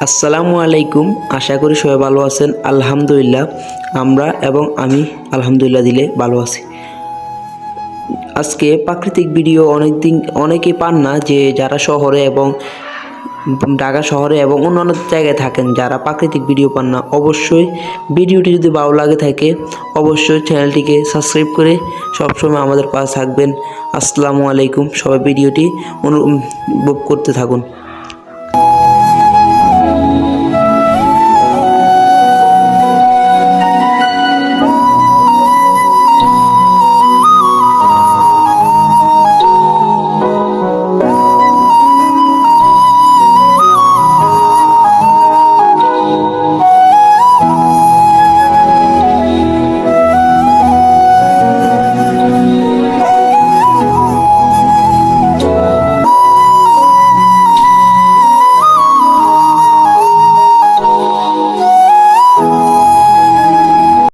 আসসালামু আলাইকুম। আশা করি সবাই ভালো আছেন। আলহামদুলিল্লাহ আমরা এবং আমি আলহামদুলিল্লাহ দিলে ভালো আছি। আজকে প্রাকৃতিক ভিডিও অনেকেই পান না, যে যারা শহরে এবং ঢাকা শহরে এবং অন্যান্য জায়গায় থাকেন, যারা প্রাকৃতিক ভিডিও পান না। অবশ্যই ভিডিওটি যদি ভালো লাগে থাকে অবশ্যই চ্যানেলটিকে সাবস্ক্রাইব করে সবসময় আমাদের পাশে থাকবেন। আসসালামু আলাইকুম। সবাই ভিডিওটি অনুভব করতে থাকুন।